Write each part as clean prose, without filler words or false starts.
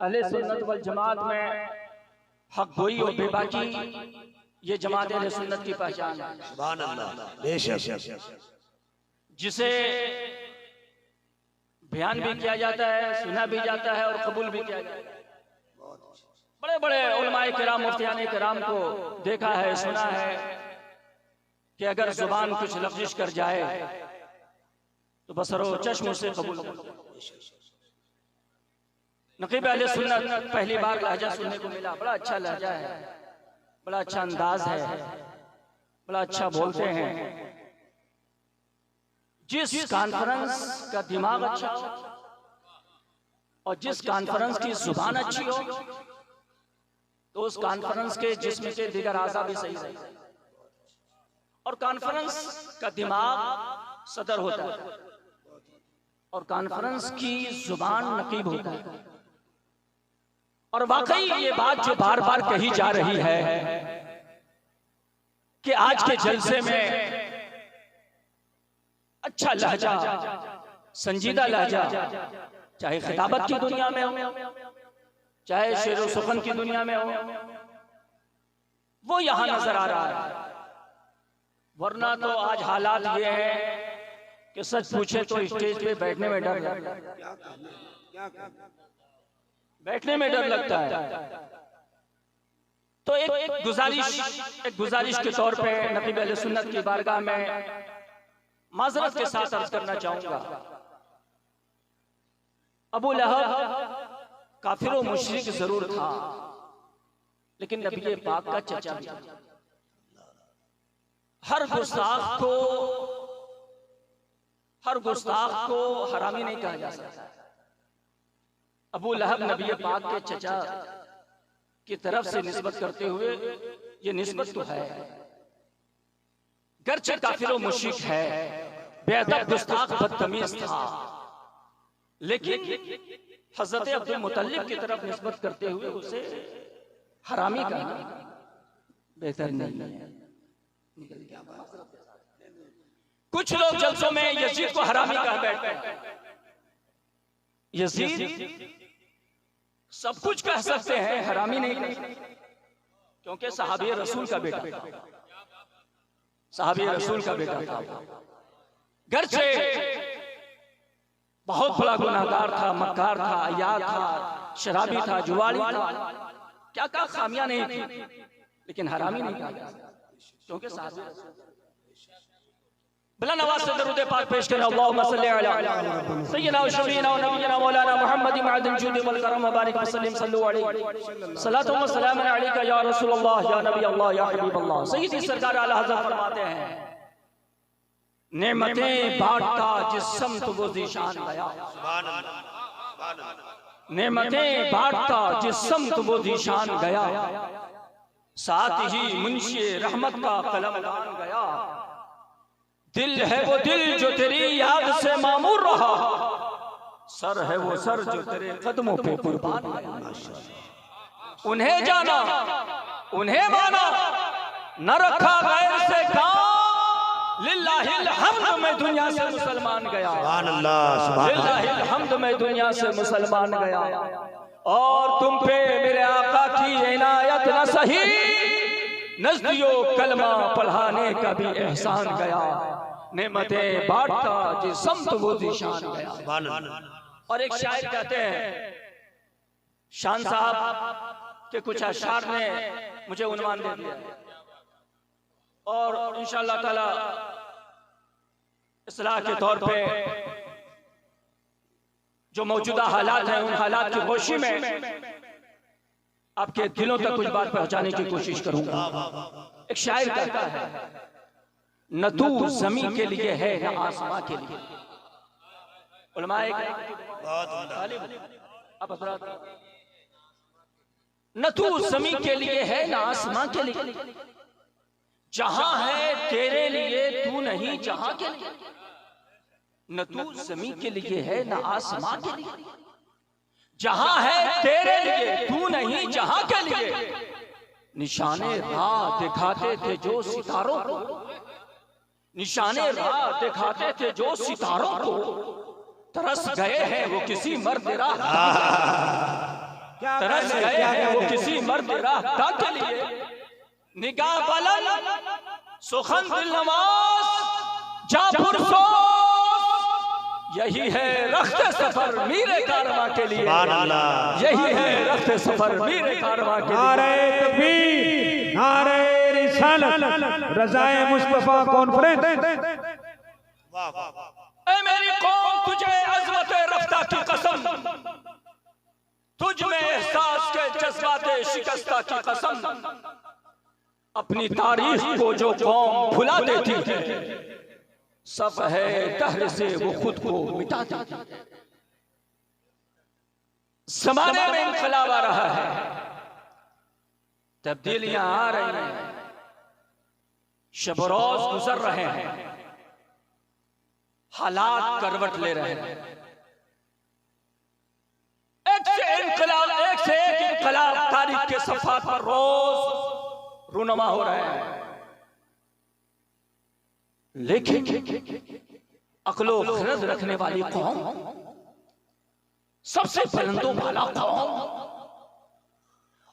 अहले सुन्नत वल जमात में हक गोई और बेबाकी ये जमात अहले सुन्नत की पहचान है। सुभान अल्लाह, बेशक। जिसे बयान भी किया जाता है, सुना भी जाता है और कबूल भी किया जाता है। बड़े बड़े उलमाए किराम, मुफ्तियाने किराम को देखा है, सुना है कि अगर जुबान कुछ लफ्ज़िश कर जाए तो बसरो चश्म से कबूल। नकीब अहले सुन्नत पहली बार लहजा सुनने को मिला। बड़ा अच्छा लहजा है, बड़ा अच्छा अंदाज है, बड़ा अच्छा बोलते हैं। जिस कॉन्फ्रेंस का दिमाग अच्छा हो और जिस कॉन्फ्रेंस की जुबान अच्छी हो तो उस कॉन्फ्रेंस के जिस्म के दिगर आज़ा भी सही रहे। और कॉन्फ्रेंस का दिमाग सदर होता है और कॉन्फ्रेंस की जुबान नकीब होता है। और वाकई ये बात जो बार बार कही जा रही है कि आज के जलसे में अच्छा लहजा, संजीदा लहजा, चाहे खिताबत की दुनिया में हो, चाहे शेर व सुखन की दुनिया में हो, वो यहां नजर आ रहा है। वरना तो आज हालात ये हैं कि सच पूछे तो स्टेज पे बैठने में डर लगता है, बैठने में डर लगता है। तो एक गुजारिश के तौर पे नकीब अहले सुन्नत की बारगाह में माजरत के साथ अर्ज करना चाहूंगा। अबू लहब काफिर व मुशरिक जरूर था, लेकिन नबी पाक का चचा भी था। हर गुस्ताख को हरामी नहीं कहा जा सकता। अबू लहब नबी पाक के चचा की तरफ से निस्बत करते हुए ये निस्बत तो है, गर्चे काफिर व मुशरिक है, बेअदब गुस्ताख बदतमीज था, लेकिन हजरत अब्दुल मुतल्लिब की तरफ निस्बत करते हुए उसे हरामी कहना बेहतर नहीं है। कुछ लोग जलसों में यजीद को हरामी कह बैठते हैं। यजीद सब कुछ कह सकते हैं, हरामी नहीं कह सकते, क्योंकि सहाबी रसूल का बेटा था, सहाबी रसूल का बेटा था। गर्चे बहुत बड़ा गुनाहगार था, मक्कार था, अय्याद था, शराबी था, जुआरी था, क्या क्या खामियां नहीं थी, लेकिन हरामी नहीं कहा, क्योंकि सहाबी रसूल। बुलंद आवाज से दरूद पाक पेश करें। अल्लाहुम्मा सल्ली अला सय्यिदना व शफीना व नबियना मौलाना मुहम्मद मअदल जुद वल करम व बारिक वसल्लम सल्लु अलैहि सलातो व सलाम अलैका या रसूल अल्लाह या नबी अल्लाह या हबीब अल्लाह। सय्यदी सरकार आला हज़रत फरमाते हैं, नेमतें बांटता जिस समत वो ज़ीशान गया। सुभान अल्लाह। नेमतें बांटता जिस समत वो ज़ीशान गया, साथ ही मुंशी रहमत का कलमदान गया। दिल है वो दिल जो तेरी याद से मामूर रहा, सर है वो सर जो तेरे कदमों पे कुर्बान गया। उन्हें जाना उन्हें माना, न रखा गैर से काम, लिल्लाहिल हम्द में दुनिया से मुसलमान गया। सुभान अल्लाह। लिल्लाहिल हम्द में दुनिया से मुसलमान गया। और तुम पे मेरे आका की इनायत न सही, नज़दियो कलमा पढ़ाने का भी एहसान गया। नेमतें बांटता जिस समत वो ज़ीशान गया। और एक शायर कहते हैं, शान साहब के कुछ अशार ने मुझे उन्वान दे दिया, और इंशाअल्लाह ताला इस्लाह के तौर पे जो मौजूदा हालात हैं, उन हालात की रोशनी में आपके दिलों तक कुछ बात पहुंचाने की कोशिश करूंगा। एक शायर कहता है, न तू ज़मीन के लिए है न आसमां के लिए। उलमाए न तू ज़मीन के लिए है न आसमां के लिए, जहां है तेरे लिए तू नहीं जहां के लिए। न तू ज़मीन के लिए है न आसमां के लिए, जहां है तेरे लिए तू नहीं जहां के लिए। निशाने राह दिखाते थे जो सितारों को, निशाने राह दिखाते थे जो सितारों को, तरस गए हैं वो किसी मर्द राह। तरस गए हैं वो किसी मर्द राहता के लिए। निगाह बुलंद सुखन दिल नवाज जाफर सोस, यही है रख्ते सफर मीरे कारवां के लिए। यही है रख्ते सफर मीरे कारवां के लिए। नारे तकबीर, नारे रिसालत, रज़ाए मुस्तफा कॉन्फ्रेंस। ऐ मेरी कौम तुझे अज़मत रफ्ता की कसम, तुझ में एहसास के जज्बाते शिकस्ता की कसम। अपनी तारीख को जो कौम भुला देती है, सब है दहर से वो खुद को मिटा देती है। ज़माने में इनकलाब आ रहा है, तब्दीलियां आ रही हैं, शब रोज गुजर रहे हैं, हालात करवट ले रहे हैं। एक से एक इनकलाब तारीख के सफ़ात पर रोज रूनुमा हो रहे हैं। लेकिन अक्लो खरद रखने वाली कौम, सबसे बुलंदों वाला कौम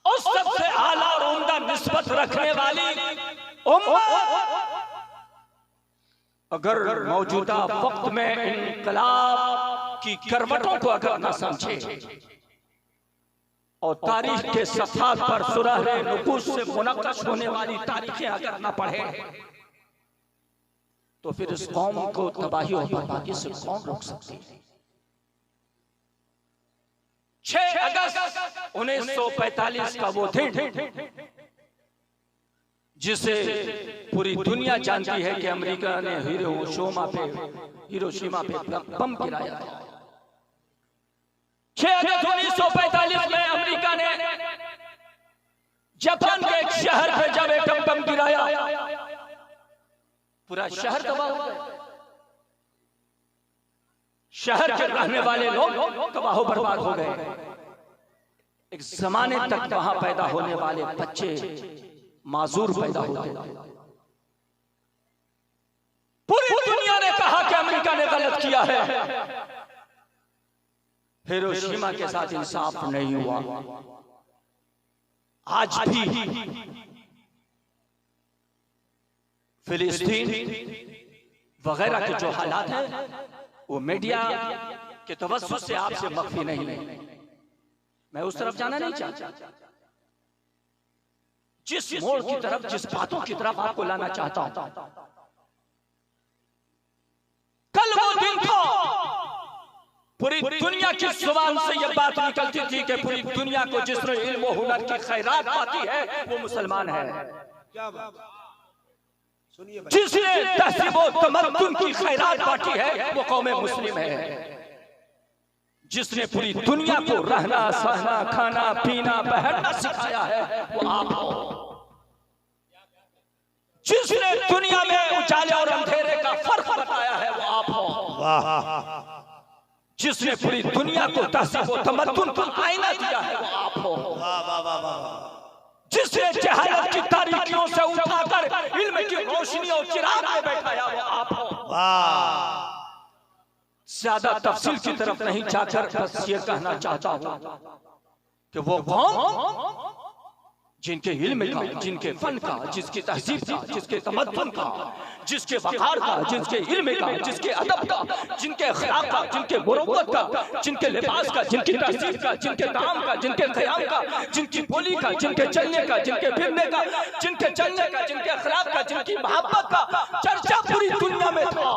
और सबसे आला और उम्दा निस्बत रखने वाली उम्मत, अगर मौजूदा वक्त में इनकलाब की करवटों को अगर न समझे और तारीख के सफ़ात पर सुनहरे नुकूश से मुनक्कश होने वाली तारीखें अगर न पढ़े, तो फिर इस कौम को तबाही और बर्बादी से कौन रोक सकती है। 6 अगस्त 1945 का वो दिन जिसे पूरी दुनिया जानती है कि अमेरिका ने हिरोशिमा पे बम गिराया था। 6 अगस्त 1945 में अमेरिका ने जापान के एक शहर पे जब एटम बम गिराया, पूरा शहर तबाह हो गया। शहर के रहने वाले लोग तबाह बर्बाद हो गए। एक जमाने तक वहां पैदा होने वाले बच्चे माजूर पैदा होते। पूरी दुनिया ने कहा कि अमेरिका ने गलत किया है। हिरोशिमा के साथ इंसाफ नहीं हुआ। आज भी फिलिस्तीन वगैरह के जो हालात हैं, वो मीडिया के तवज्जुह से आपसे मख्फी नहीं है। मैं उस तरफ जाना नहीं चाहता। जिस मोड़ की तरफ, जिस बातों की तरफ आपको लाना चाहता हूं, कल वो दिन था पूरी दुनिया की जुबान से यह बात निकलती थी कि पूरी दुनिया को जिसने इल्म और हुनर की खैरात पाती है वो मुसलमान है। क्या बात, जिसने तहज़ीब और तमद्दुन की खैरात बांटी है वो कौम मुस्लिम है। जिसने पूरी दुनिया को रहना सहना खाना पीना पहनना सिखाया है वो आप हो। जिसने दुनिया में उजाले और अंधेरे का फर्क बताया है वो आप हो। जिसने पूरी दुनिया को तहज़ीब और तमद्दुन का आईना दिया है वो आप हो। जिसने जहालत की तारीकियों से उठाकर इल्म की रोशनी और चिराग में बैठाया वो आप हो। ज्यादा तफसील की तरफ नहीं जाकर बस ये कहना चाहता हूं कि वो कौम जिनके इल्म का, जिनके फन का, जिसकी तहजीब का, जिसके तमद्दुन का, जिसके वक़ार का, जिसके इल्म का, जिसके अदब का, जिनके अखलाक का, जिनके मुरव्वत का, जिनके लिबास का, जिनकी तहजीब का, जिनके ताम का, जिनके क़याम का, जिनकी बोली का, जिनके चलने का, जिनके फिरने का, जिनके चलने का, जिनके अखलाक का, जिनकी मोहब्बत का चर्चा पूरी दुनिया में था।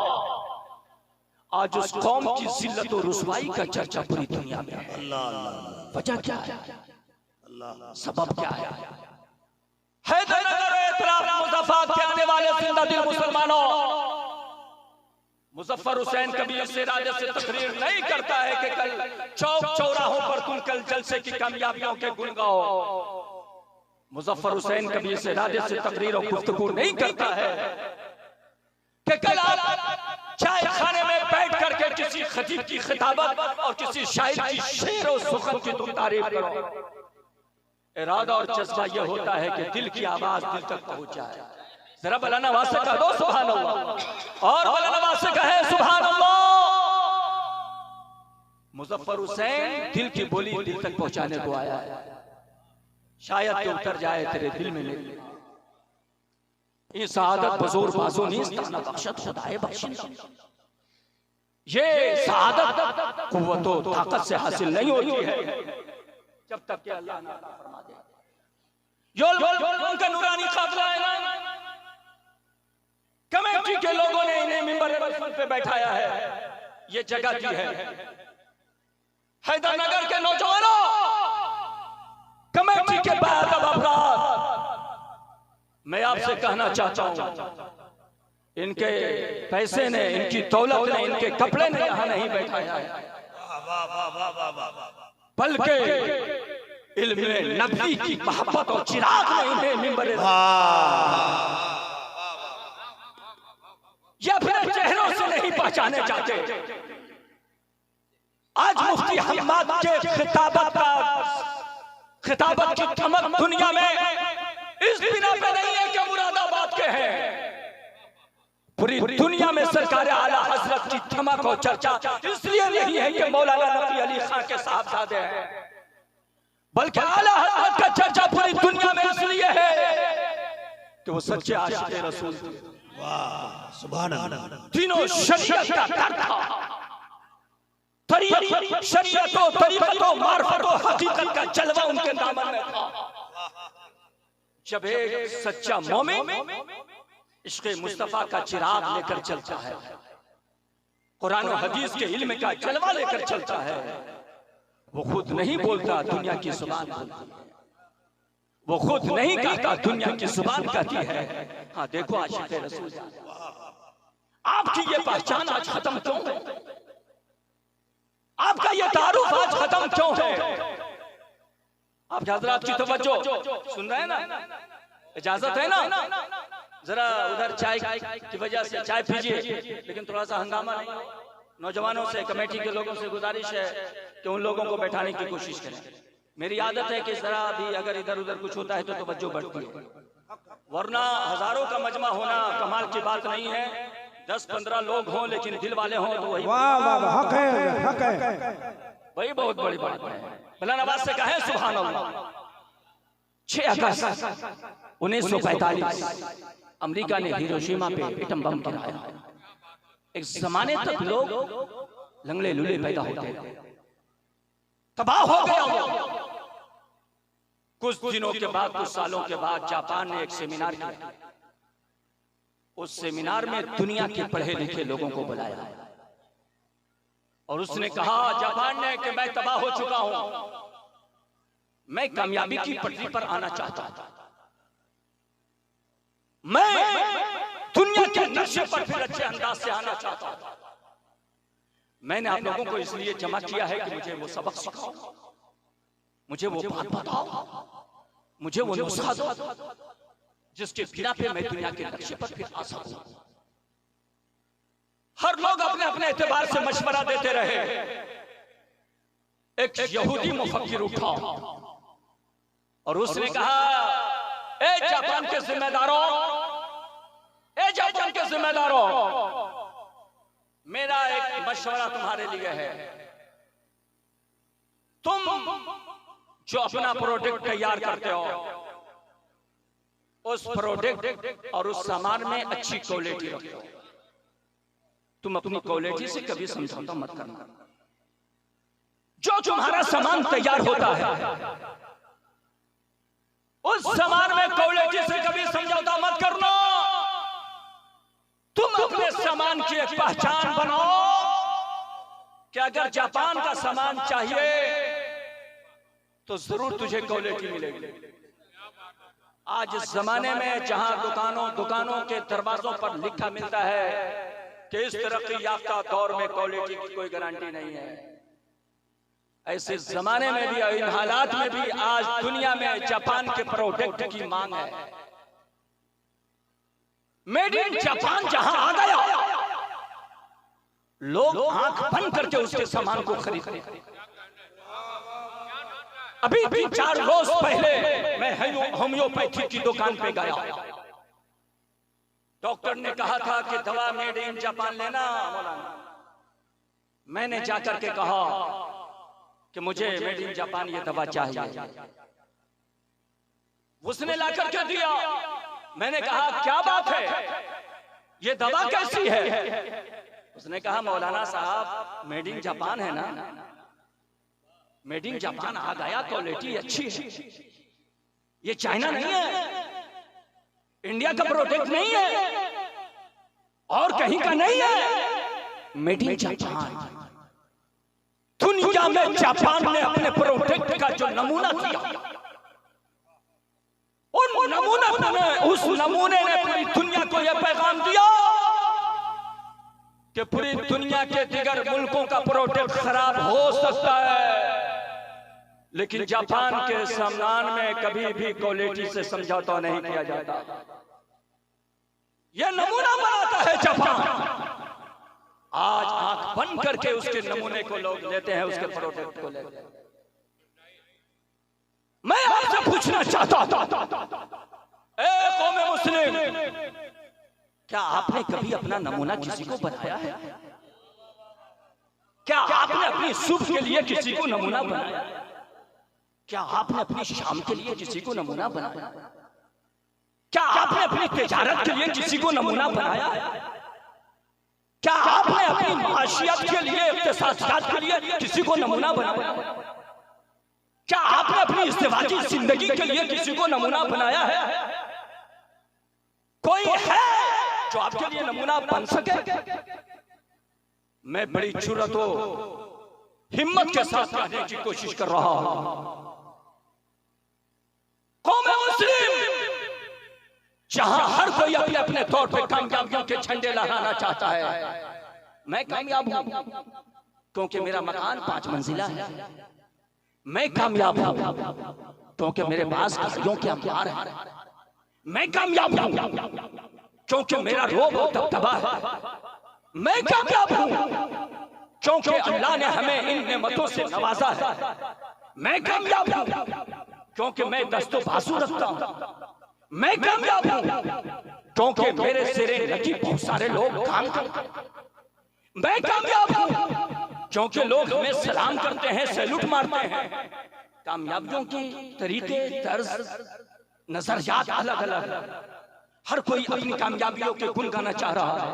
आज उस कौम की जिल्लत और रुसवाई का चर्चा पूरी दुनिया में है। वजह क्या है? सबब क्या है? हैदरनगर एतराफ मुज़फ्फर के आने वाले जिंदा दिल मुसलमानों, मुज़फ्फर हुसैन कभी इस इरादे से तकरीर नहीं करता है कि कल चौक चौराहों पर तुम कल जलसे की कामयाबियों के गुण गाओ। मुज़फ्फर हुसैन कभी इस इरादे से तकरीर और गुफ्तगू नहीं करता है कि कल आप चाय खाने में बैठ करके किसी खतीब की खिताबत और किसी शायर की शेर और सुखन की तुम तारीफ करो। इरादा और जज्बा यह होता है कि दिल की आवाज दिल तक पहुंच जाए। जरा बला नवाज से कह दो सुभान अल्लाह, और बला नवाज से कहे सुभान अल्लाह। मुजफ्फर हुसैन दिल की बोली दिल तक पहुंचाने को आया है, शायद तो उतर जाए तेरे दिल में नहीं। ये शहादत बजोर बाजो नहीं बख्शत खुदाए बख्शिंदा। ये शहादत कुव्वतो ताकत से हासिल नहीं होती है जब तक कि अल्लाह ने अता फरमा दे। जो उनका नूरानी काफिला है ना, कमेटी के लोगों ने इन्हें मिंबर रसूल पे बैठाया है, ये जगह दी है। हैदरनगर के नौजवानों, कमेटी के बाद अब अफराद, मैं आपसे कहना चाहता हूं, इनके पैसे ने, इनकी दौलत ने, इनके कपड़े ने यहां नहीं बैठाया है, बल्कि इल्म नबी की मोहब्बत और चिराग ने इन्हें मिंबर या फिर चेहरों से नहीं पहचाने जाते। आज मुफ्ती हम्माद के खिताबत की चमक दुनिया में इस बिना पे नहीं है कि मुरादाबाद के हैं, पूरी दुनिया में सरकार आला हजरत की चमक और चर्चा इसलिए नहीं है कि मौलाना नबी अली खान के साहबजादे हैं, बल्कि आला हजरत का चर्चा पूरी दुनिया में इसलिए है कि वो सच्चे आशिक़ रसूल थे। वाह सुभान अल्लाह। तीनों शरीयत का दर था, शरीयतों, तरीक़तों, मार्फतों, हकीकत का जलवा उनके दामन में था। जब एक सच्चा मोमिन इश्क़े मुस्तफा का चिराग लेकर चलता है, कुरान और हदीस के इल्म का जलवा लेकर चलता है, वो खुद नहीं बोलता, दुनिया की जुबान बोलती है। वो खुद नहीं कहता, दुनिया की जुबान कहती है। हाँ देखो आशिक़ रसूल, आपकी ये पहचान आज खत्म क्यों है? आपका ये तारुफ आज खत्म क्यों है? आप हजरात की तवज्जो सुन रहे हैं ना? इजाजत है ना? जरा उधर चाय की वजह से चाय पीजिए, लेकिन थोड़ा सा हंगामा नहीं। नौजवानों से, कमेटी के लोगों से गुजारिश है कि उन लोगों को बैठाने की कोशिश करें। मेरी आदत है कि जरा भी अगर इधर उधर कुछ होता है तो तवज्जो बढ़ती है, वरना हजारों का मजमा होना कमाल की बात नहीं है। 10-15 लोग हों लेकिन दिल वाले हों तो वही हक है, हक है, वही बहुत बड़ी बात है। बुलंद आवाज से कहें सुभान अल्लाह। 6 अगस्त 1945 अमेरिका ने हिरोशिमा पे एटम बम गिराया। एक जमाने तक लोग लंगड़े लूले पैदा होते थे, तबाह हो गया वो। कुछ दिनों के बाद, कुछ सालों के बाद जापान ने एक सेमिनार किया। उस सेमिनार में दुनिया के पढ़े लिखे लोगों को बुलाया और उसने कहा, जापान ने, कि मैं तबाह हो चुका हूं, मैं कामयाबी की पटरी पर आना चाहता हूं, मैं दुनिया के नक्शे पर फिर अच्छे अंदाज से आना चाहता हूं। मैंने आप लोगों को इसलिए जमा किया है कि मुझे वो सबक सिखाओ, मुझे वो बात बताओ, मुझे वो नुस्खा दो जिसके बिना पे मैं दुनिया के नक्शे पर फिर आ सकूं। हर लोग अपने अपने एतबार से मशवरा देते रहे। एक यहूदी मुफक्किर उठा और उसने कहा, ए जापान के जिम्मेदारों, ए जापान के जिम्मेदारों, मेरा एक मशवरा तुम्हारे लिए है। तुम जो अपना प्रोडक्ट तैयार करते हो, उस प्रोडक्ट और उस सामान में अच्छी क्वालिटी रखो। तुम अपनी क्वालिटी से कभी समझौता मत करना। जो तुम्हारा सामान तैयार होता है, उस सामान में क्वालिटी से कभी समझौता मत करना। तुम अपने सामान की एक पहचान बनाओ कि अगर जापान का सामान चाहिए तो जरूर तुझे क्वालिटी मिलेगी। आज इस जमाने में जहां दुकानों के दरवाजों पर लिखा मिलता है कि इस तरक्की याफ्ता दौर में क्वालिटी की कोई गारंटी नहीं है, ऐसे जमाने में भी, इन हालात में भी आज दुनिया में जापान के प्रोडक्ट की मांग है। मेड इन जापान जहां आ गया, लोग आंख बंद करके उसके सामान को खरीदते हैं। अभी 3-4 रोज पहले मैं होम्योपैथी की दुकान पे गया। डॉक्टर ने कहा था कि दवा मेड इन जापान लेना। मौलाना, मैंने जाकर के कहा कि मुझे मेड इन जापान ये दवा चाहिए। उसने ला करके दिया। मैंने कहा क्या बात है, ये दवा कैसी है? उसने कहा मौलाना साहब मेड इन जापान है ना, मेड इन जापान आ गया, क्वालिटी अच्छी है, ये चाइना नहीं है, इंडिया का प्रोडक्ट नहीं है, और कहीं का नहीं है, मेड इन जापान। दुनिया में जापान ने अपने प्रोडक्ट का जो नमूना दिया, उस नमूने ने पूरी दुनिया को यह पैगाम दिया कि पूरी दुनिया के दिगर मुल्कों का प्रोडक्ट खराब हो सकता है, लेकिन जापान के सामान में कभी भी क्वालिटी से समझौता नहीं किया जाता। यह नमूना बनाता है जापान। आज आंख बंद करके उसके नमूने को लोग लेते हैं, उसके प्रोडक्ट को लेते हैं। मैं आपसे पूछना चाहता था, ए कौमे मुस्लिम, क्या आपने कभी अपना नमूना किसी को बनाया है? क्या आपने अपनी सूप के लिए किसी को नमूना बनाया? क्या आपने अपनी शाम के लिए किसी को नमूना बनाया? क्या आपने अपनी तिजारत के लिए किसी को नमूना बनाया? क्या आपने अपनी माशियत के लिए, इक्तिसादियात के लिए किसी को नमूना बनाया? क्या आपने अपनी इज़्तिवाजी जिंदगी के लिए किसी को नमूना बनाया है? कोई है जो आपके लिए नमूना बन सके? मैं बड़ी जुर्रत और हिम्मत के साथ कहने की कोशिश कर रहा हूं, कौमे मुस्लिम, जहां हर कोई अपने अपने तौर पर कामयाबियों के झंडे लहराना चाहता है, मैं कामयाब हूं क्योंकि मेरा मकान 5 मंजिला है। मैं कामयाब हूं क्योंकि मेरे पास गाड़ियों के अंबार है। मैं कामयाब हूं क्योंकि मेरा रोब और दबदबा है। मैं कामयाब हूं क्योंकि अल्लाह ने हमें इन नेमतों से नवाजा है। मैं कामयाब हूं क्योंकि मैं दस्तो बाजू रखता हूं। मैं कामयाब हूं क्योंकि मेरे सिरे लगी बहुत सारे लोग काम करते हैं। मैं कामयाब हूं क्योंकि लोग हमें सलाम करते हैं, सैल्यूट मारते हैं। कामयाबियों के तरीके, तर्ज, नजरियात अलग अलग। हर कोई अपनी कामयाबियों के गुण गाना चाह रहा है,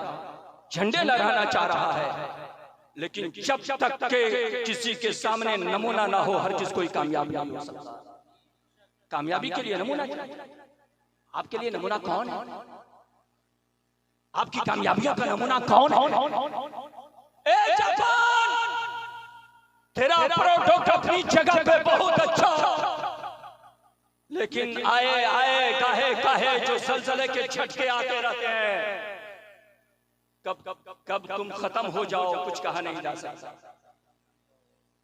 झंडे लहराना चाह रहा है, लेकिन जब तक के किसी के सामने नमूना ना हो, हर किसी कोई कामयाब नहीं हो सकता। कामयाबी के लिए नमूना चाहिए। आपके लिए नमूना कौन है? आपकी कामयाबियों का नमूना कौन है? ए जापान, तेरा प्रोडक्ट अपनी जगह पे बहुत अच्छा, लेकिन आए आए काहे काहे जो ज़लज़ले के झटके आते रहते हैं, कब तुम खत्म हो जाओ कुछ कहा नहीं जा सकता।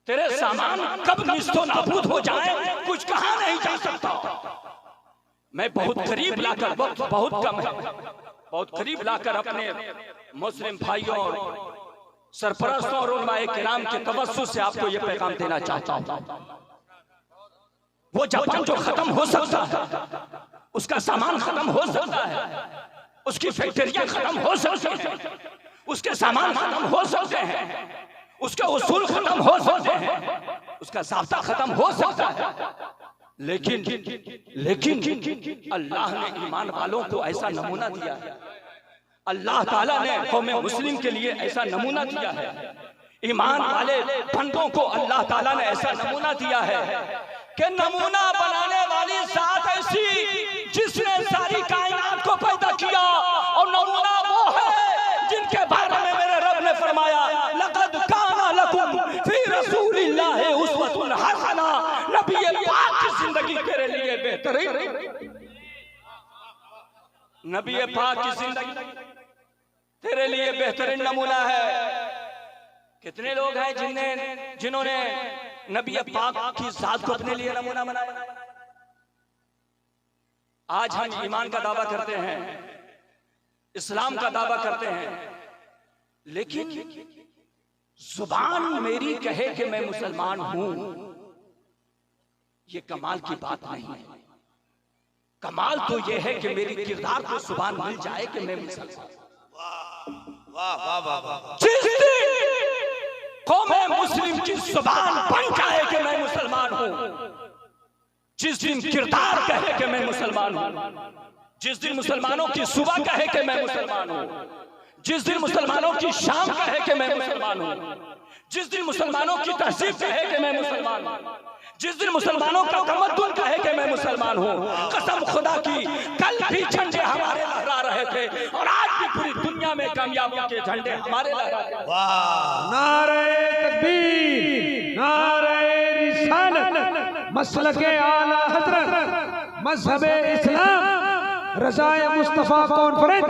तेरे सामान कब निस्तो नाबूद हो जाए कुछ कहा नहीं जा सकता। मैं बहुत करीब लाकर, वक्त बहुत कम है, बहुत करीब लाकर अपने मुस्लिम भाइयों और सरपरस्तों और उलमाए किराम के तवस्सुस से आपको यह पैगाम देना चाहता हूं। वो जापान जो खत्म हो सकता है, उसका सामान खत्म हो सकता है, उसकी फैक्ट्रियां खत्म हो सकती हैं, उसके सामान खत्म हो सकते हैं, उसके उसूल खत्म हो सकते हैं, उसका ज़ाब्ता खत्म हो सकता है, लेकिन अल्लाह ने ईमान वालों को ऐसा नमूना दिया है। अल्लाह ताला ने कौमे मुस्लिम के लिए ऐसा नमूना दिया है। ईमान वाले बंदों को अल्लाह ताला ने ऐसा नमूना दिया है कि नमूना बनाने वाली ज़ात ऐसी जिसने सारी कायनात को पैदा किया, और नमूना वो है जिनके बारे में मेरे रब ने फरमाया, लक़द काना लकुम फी रसूलिल्लाहि उस्वतुन हसना। नबी पाक की जिंदगी तेरे लिए बेहतरीन, नबी पाक की जिंदगी तेरे लिए बेहतरीन नमूना है। कितने लोग हैं जिन्होंने नबी पाक की जात को अपने लिए नमूना बनाया। आज हम ईमान का दावा करते हैं, इस्लाम का दावा करते हैं, लेकिन जुबान मेरी कहे कि मैं मुसलमान हूं, ये कमाल की बात नहीं है। कमाल तो ये है कि मेरी किरदार को जुबान मिल जाए कि मैं मुसलमान। वाह वाह वाह वाह। कौमे मुस्लिम की जुबान बन जाए कि मैं मुसलमान हूं, जिस दिन किरदार कहे कि मैं मुसलमान हूं, जिस दिन मुसलमानों की सुबह कहे कि मैं मुसलमान हूं, जिस दिन मुसलमानों की शाम कहे कि मैं मुसलमान हूं, जिस दिन मुसलमानों की तहजीब कहे कि मैं मुसलमान हूं, जिस दिन मुसलमानों का तमद्दुन कहे कि मैं मुसलमान हूं, कसम खुदा की कल भी झंडे हमारे लहरा रहे थे और आज भी पूरी दुनिया में कामयाबियों के झंडे हमारे लहरा रहे हैं। नारे तकबीर, नारे रिसालत, मसलके आला हजरत, मजहबे इस्लाम, रज़ाए मुस्तफा कॉन्फ्रेंस।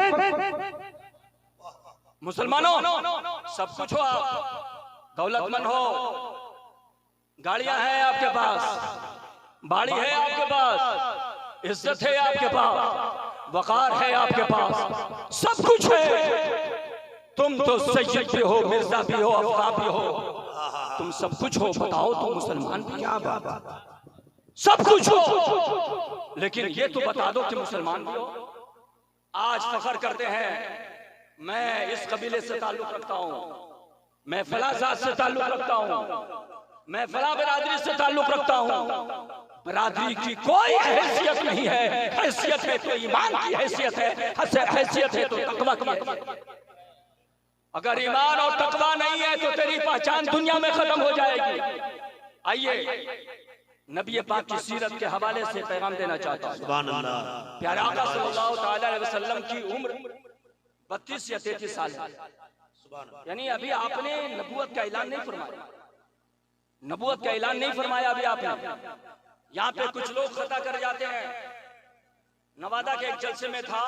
मुसलमानों सब कुछ हो, आप दौलतमंद हो, गाड़ियां हैं आपके पास, बाड़ी है आपके पास, इज्जत है आपके पास, वकार है आपके पास, सब कुछ है। तुम तो सैयद भी हो, मिर्जा भी हो, अफगान भी हो, तुम सब कुछ हो। बताओ तुम मुसलमान भी? क्या बात, सब कुछ हो, लेकिन ये तो बता दो कि मुसलमान भी हो। आज फख्र करते हैं मैं इस कबीले से ताल्लुक रखता हूं, मैं फला जात से ताल्लुक रखता हूं, मैं फला बिरादरी से ताल्लुक रखता हूं। बिरादरी की कोई हैसियत नहीं है। हैसियत है तो ईमान की हैसियत है, हैसियत है तो तकवा की हैसियत। अगर ईमान और तकवा नहीं है तो तेरी पहचान दुनिया में खत्म हो जाएगी। आइए नबी पाक की सीरत के हवाले से पैगाम देना चाहता हूं। सुभान अल्लाह। प्यारे आका सल्लल्लाहु अलैहि वसल्लम की उम्र 32 या 33 साल है, यानी अभी आपने नबूवत का ऐलान नहीं फरमाया, नबूवत का ऐलान नहीं फरमाया अभी आपने। यहाँ पे कुछ लोग खता कर जाते हैं। नवादा के एक जलसे में था,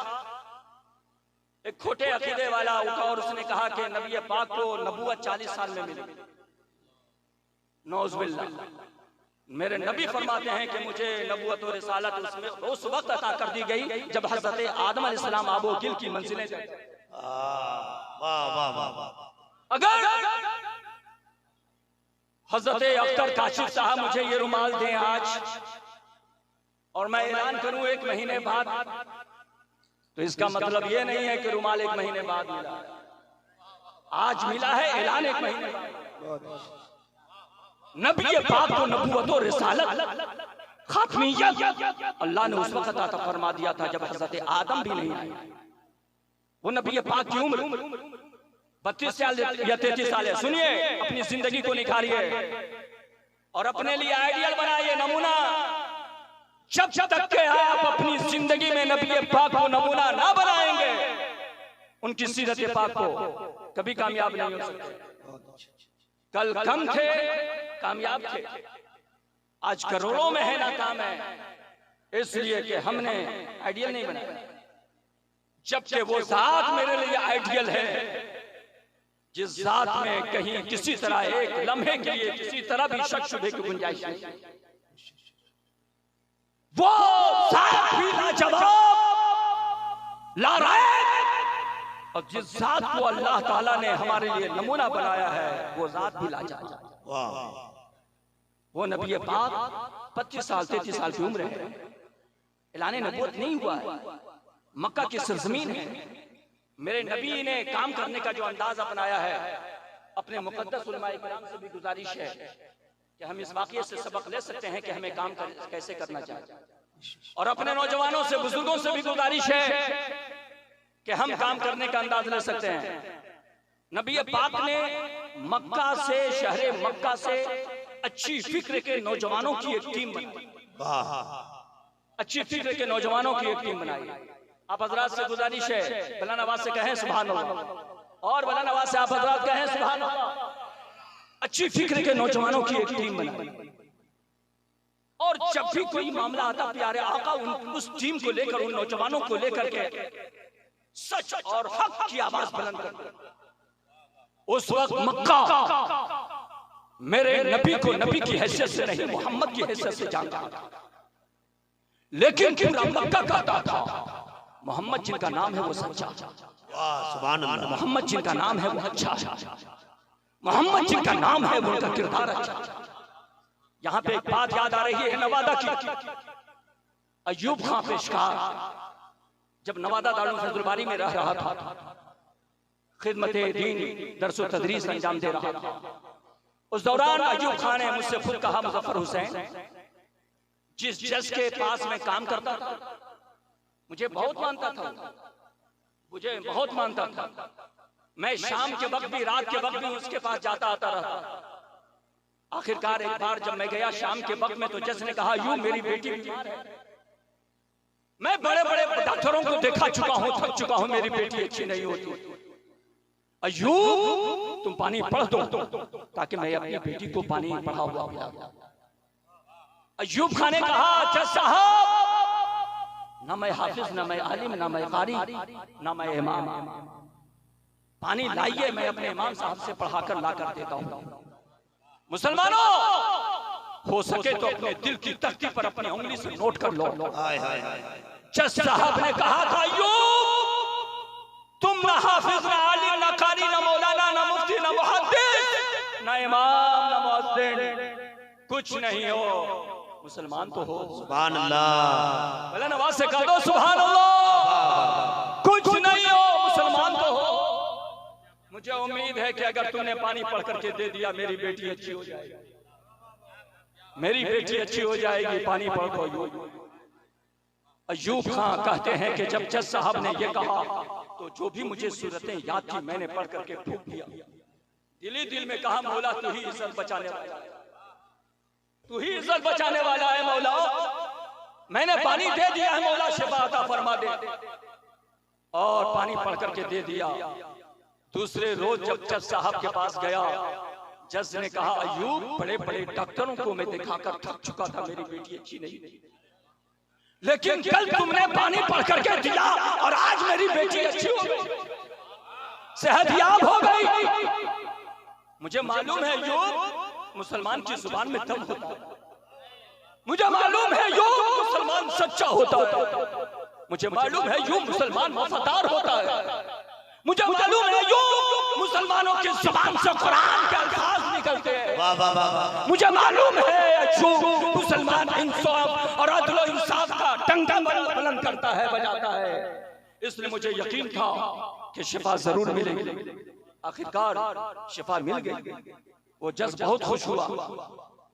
एक खोटे अकीदे वाला उठा और उसने कहा कि नबी पाक को नबूवत 40 साल में मिली। नौज़ुबिल्लाह। मेरे नबी फरमाते हैं कि मुझे नबूवत और रिसालत उसमें उस वक्त अता कर दी गई जब हजरत आदम अलैहिस्सलाम आबो गिल की मंजिलें गए। अगर हजरत अख्तर काशिफ साहब मुझे ये रुमाल दें आज और मैं ऐलान करूं 1 महीने बाद, तो इसका मतलब ये नहीं है कि रुमाल 1 महीने बाद मिला। आज मिला है, ऐलान 1 महीने बाद। नबी पाक को नबूवत और रिसालत खातमियत अल्लाह ने उस वक्त अता फरमा दिया था जब हजरत आदम भी नहीं आए। वो नबी पाक की उम्र 32 साल या 33 साल है। सुनिए, अपनी जिंदगी को निखारिए और अपने लिए आइडियल बनाइए, नमूना। जब तक के आप अपनी जिंदगी में नबी पाक को नमूना ना बनाएंगे, उनकी सीरत पाक को कभी कामयाब नहीं हो सकते। कल कम थे, कामयाब थे, आज करोड़ों में है, नाकाम है, इसलिए कि हमने आइडियल नहीं बनाया। जबकि वो जात मेरे लिए आइडियल है जिस जात में कहीं किसी तरह एक लम्हे के लिए किसी तरह भी शक शुबे की गुंजाइश नहीं। वो जात भी लाजवाब, लारायक, और जिस जात को अल्लाह ताला ने हमारे लिए नमूना बनाया है वो जात भी लाजवाब। वो नबी पाक 25 साल 33 साल की उम्र है, ऐलान नबूवत नहीं हुआ है, मक्का की सरजमीन है। मेरे नबी ने काम करने का जो अंदाज अपनाया है, अपने मुकद्दस उलमाए किराम से भी गुजारिश है कि हम इस वाक़ये से सबक ले सकते हैं कि हमें काम कैसे करना चाहिए, और अपने नौजवानों से, बुजुर्गों से भी गुजारिश है कि हम काम करने का अंदाज ले सकते हैं। नबी पाक ने मक्का से, शहरे मक्का से अच्छी फिक्र के नौजवानों की एक टीम बनाई, अच्छी फिक्र के नौजवानों की एक टीम बनाई। आप हजरात से गुजारिश है, बला नवाज से कहें सुभान अल्लाह, और बला नवाज से आप हजरात कहें सुभान अल्लाह। अच्छी फिक्र के नौजवानों की एक टीम बनाई, और जब भी कोई मामला आता प्यारे आका उस टीम को लेकर, उन नौजवानों को लेकर के सच और हक की आवाज बुलंद करते। उस वक्त मक्का मेरे नबी को नबी की हैसियत से नहीं, मोहम्मद की हैसियत से जानता था, लेकिन पूरा मक्का कहता था मोहम्मद जिनका नाम है वो सच्चा, मोहम्मद जिनका नाम है वो अच्छा, मोहम्मद जिनका नाम है वो उनका किरदार अच्छा। यहाँ पे एक बात याद आ रही है नवादा की। अयूब खां पेशकार जब नवादा दारुल फजलबारी में रह रहा था, खिदमत दीन दरस व तदरीस अंजाम दे रहा था, उस दौरान अयूब खान ने मुझसे खुद कहा, मुजफ्फर हुसैन, जिस जज के पास मैं काम करता था मुझे बहुत मानता था, मुझे बहुत मानता था। मैं शाम के वक्त भी, रात के वक्त भी उसके पास जाता आता रहा। आखिरकार एक बार जब मैं गया शाम के वक्त में, तो जज ने कहा, यूं मेरी बेटी बीमार है। मैं बड़े बड़े डॉक्टरों को देखा चुका हूं, थक चुका हूं, मेरी बेटी अच्छी नहीं होती। अयूब तुम पानी पढ़ दो ताकि मैं अपनी बेटी को पानी पढ़ा हुआ पिला दूं। अयूब खान ने कहा, जज साहब, ना मैं हाफिज, ना मैं आलिम, ना मैं कारी, ना मैं इमाम, पानी लाइए, मैं अपने इमाम साहब से पढ़ाकर लाकर देता हूं। मुसलमानों, हो सके तो अपने दिल की तख्ती पर अपनी उंगली से नोट कर लो। जज साहब ने कहा था, अयूब तुम ना हाफिज, ना आलिम, ना कारी, ना मौलाना, ना मुफ्ती, ना मुहद्दिस, ना इमाम, ना मुअज्जिन, कुछ नहीं हो, मुसलमान तो हो। सुभान अल्लाह। भला नवाज से कह दो सुभान अल्लाह। कुछ नहीं हो, मुसलमान तो हो। मुझे उम्मीद है कि अगर तूने पानी पढ़ करके दे दिया, मेरी बेटी अच्छी हो जाएगी, मेरी बेटी अच्छी हो जाएगी, पानी पढ़ दो। अयूब खान कहते हैं कि जब जज साहब ने ये कहा तो जो भी मुझे सूरतें याद थी मैंने पढ़ करके फूंक दिया। दिल ही दिल में कहा, मौला तू ही इज्जत बचाने वाला है, तू ही इज्जत बचाने वाला है मौला। मैंने पानी दे दिया है मौला, शिफा अता फरमा दे। और पानी पढ़ करके दे दिया। दूसरे रोज जब जज साहब के पास गया, जज ने कहा, अयूब बड़े बड़े डॉक्टरों को मैं दिखाकर थक चुका था, मेरी बेटी अच्छी नहीं थी, लेकिन कल तुमने पानी पढ़ करके दिया और आज मेरी बेटी अच्छी हो गई, सेहतयाब हो गई। मुझे मालूम है अयूब मुसलमान की जुबान में दम होता है, मुझे मालूम है अयूब मुसलमान सच्चा होता है, मुझे मालूम है अयूब मुसलमान वफादार होता है, मुझे मालूम है अयूब मुसलमानों की जुबान से कुरान के अल्फाज निकलते हैं। वाह वाह वाह। मुझे मालूम है अयूब मुसलमान इंसाफ और अदल और इंसाफ का डंका बुलंद करता है, बजाता है। इसलिए मुझे यकीन था कि शिफा जरूर मिलेगी। आखिरकार शिफा मिल गई। वो जज बहुत खुश हुआ,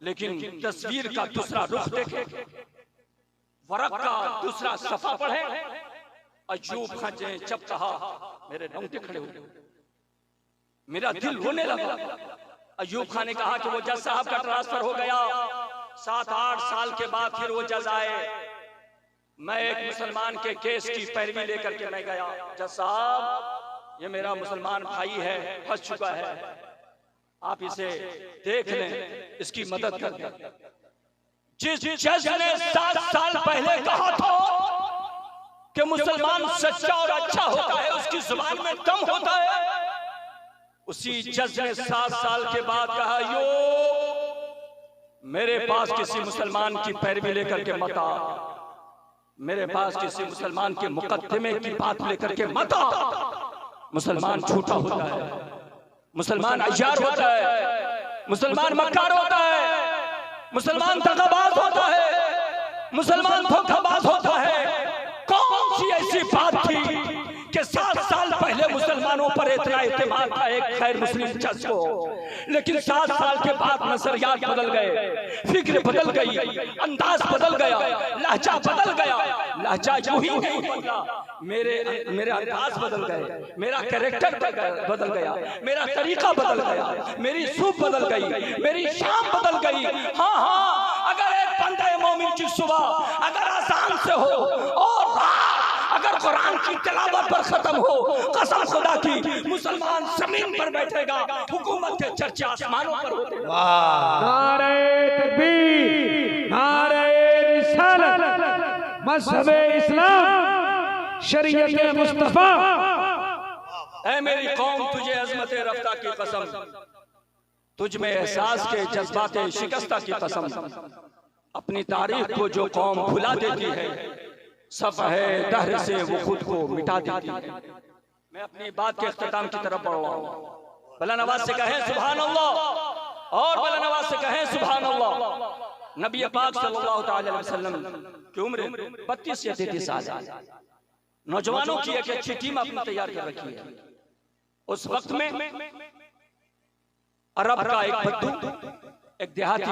लेकिन तस्वीर का दूसरा रुख देखे, वरक का दूसरा सफा पढ़े। अयूब खान ने जब कहा, मेरे रोंगटे खड़े हो गए, मेरा दिल रोने लगा। अयूब खान ने कहा कि वो जज साहब का ट्रांसफर हो गया, 7-8 साल के बाद फिर वो जज आए। मैं एक मुसलमान के केस की पैरवी लेकर के मैं गया, जज साहब ये मेरा मुसलमान भाई है, फंस चुका है, आप इसे देख लें, इसकी मदद कर दें। जिस जज ने 7 साल पहले कहा था कि मुसलमान सच्चा और अच्छा होता है, उसकी जुबान में दम होता है, उसी जज ने 7 साल के बाद कहा, यो मेरे पास किसी मुसलमान की पैरवी लेकर के मत आ, मेरे पास किसी मुसलमान के मुकद्दमे की बात लेकर के मत आ। मुसलमान झूठा होता है, मुसलमान अय्यार होता है, मुसलमान मक्कार होता है, मुसलमान दगाबाज होता है, मुसलमान धोखाबाज होता है। कौन सी ऐसी बात थी कि 7 साल पहले मुसलमानों पर इतना एतमाद था एक खैर मुस्लिम जज को, लेकिन 7 साल के बाद नजरियात बदल गए, फिक्र बदल गई, अंदाज बदल गया, लहजा बदल गया। लहजा यूं ही नहीं बदला, मेरे अंदाज बदल गए, मेरा कैरेक्टर बदल गया, मेरा तरीका बदल गया, मेरी सूफ बदल गई, मेरी शाम बदल गई। हाँ हाँ, अगर एक बंदे मोमिन की सुबह अगर आसान से हो और रात अगर कुरान की तिलावत पर खत्म हो, कसम खुदा की मुसलमान जमीन पर बैठेगा, हुकूमत के चर्चे आसमानों पर होते हैं। नारे तकबीर, नारे रिसालत, मज़हब इस्लाम, शरीयत मुस्तफा। ऐ मेरी कौम, तुझे अज़मत रफ्ता की कसम, तुझ में एहसास के जज्बाते शिकस्ता की कसम, अपनी तारीख को जो कौम भुला देती है, सफ़हे दहर से वो खुद को मिटा देती है। मैं अपनी बात के इख्तिताम की तरफ बढ़ रहा हूँ। भला नवाज से कहें सुभान अल्लाह, और भला नवाज से कहें सुभान अल्लाह। नबी पाक सल्लल्लाहु अलैहि वसल्लम की उम्र 32 या 33 साल है। नौजवानों की एक अच्छी टीम अपनी तैयार कर रखी है। उस वक्त में अरब का एक बद्दू, एक देहाती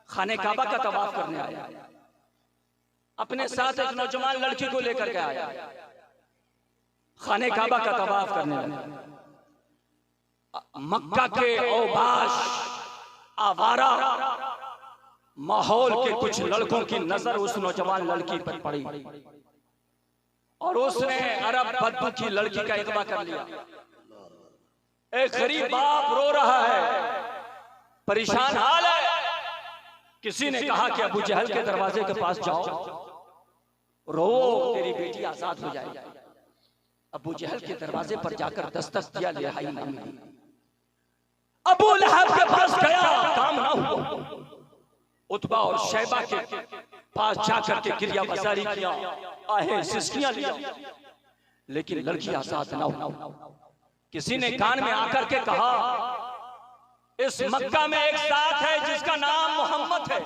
खाने काबा का तवाफ करने आया, अपने साथ एक नौजवान लड़की को लेकर के आया, खाने काबा का तवाफ करने लगा। मक्का के औबाश आवारा माहौल के कुछ लड़कों की नजर उस नौजवान लड़की पर पड़ी और उसने अरब बद्दू की लड़की का इकबा कर लिया। एक गरीब बाप रो रहा है, परेशान हाल है। किसी ने कहा कि अबू जहल के दरवाजे के पास जाओ, रो, तेरी बेटी आजाद हो जाएगी। अबू जहल के दरवाजे पर जाकर दस्तक दिया, रिहाई नहीं मिली। अबू लहब के पास गया, काम ना हुआ। उतबा और शैबा के पास जाकर के क्रिया बजारी किया, आहे सिस्कियां लिया, लेकिन लड़की आजाद ना हुई। किसी ने कान में आकर के कहा, इस मक्का में एक साथ है जिसका नाम मोहम्मद है,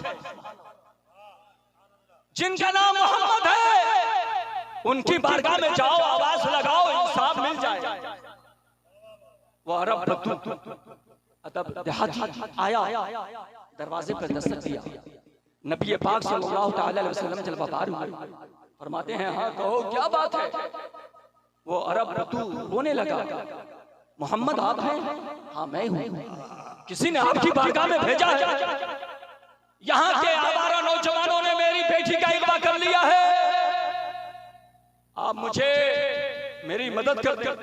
जिनका नाम मोहम्मद है, उनकी बारगाह में जाओ, आवाज लगाओ, इंसाफ मिल जाए। वो अरब बद्दू अदब देहाती आया, दरवाजे पर दस्तक दिया। नबी पाक सल्लल्लाहु अलैहि वसल्लम जलवाबार हुए, फरमाते हैं, हाँ कहो क्या बात है। वो अरब बद्दू रोने लगा, मोहम्मद आप हैं? हाँ मैं हूँ। किसी ने आपकी बारगाह में भेजा है, यहाँ के आवारा नौजवानों ने मेरी बेटी का इकबा कर लिया है, आप मुझे मेरी मदद कर दें,